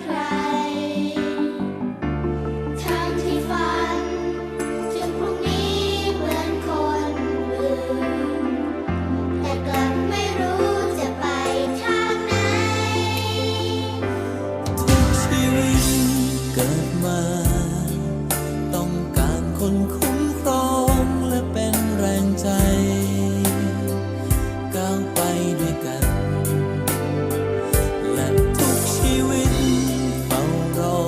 ใครทั้งที่ฝันถึงพรุ่งนี้เหมือนคนอื่นแต่กลับไม่รู้จะไปทางไหนทุกชีวิตเกิดมาต้องการคนคุ้มครองและเป็นแรงใจก้าวไปด้วยกันและทุกชีวิตเฝ้ารอ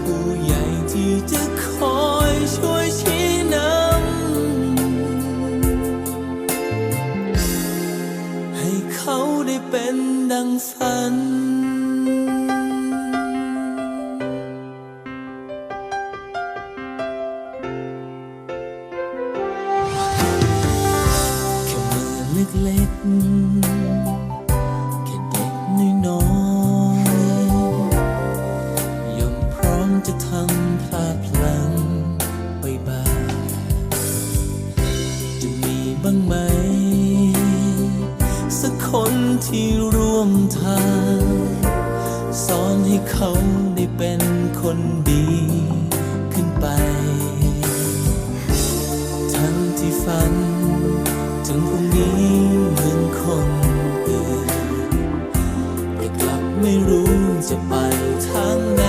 ผู้ใหญ่ที่จะคอยช่วยชี้นำให้เขาได้เป็นดังฝันเล็กๆแค่เด็กน้อยๆย่อมพร้อมจะทำพลาดพลั้งไปบ้างจะมีบ้างไหมสักคนที่ร่วมทางสอนให้เขาได้เป็นคนดีขึ้นไปทั้งที่ฝันถึงพรุ่งนี้เหมือนคนอื่นแต่กลับไม่รู้จะไปทางไหน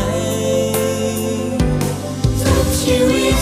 ทุกชีวิต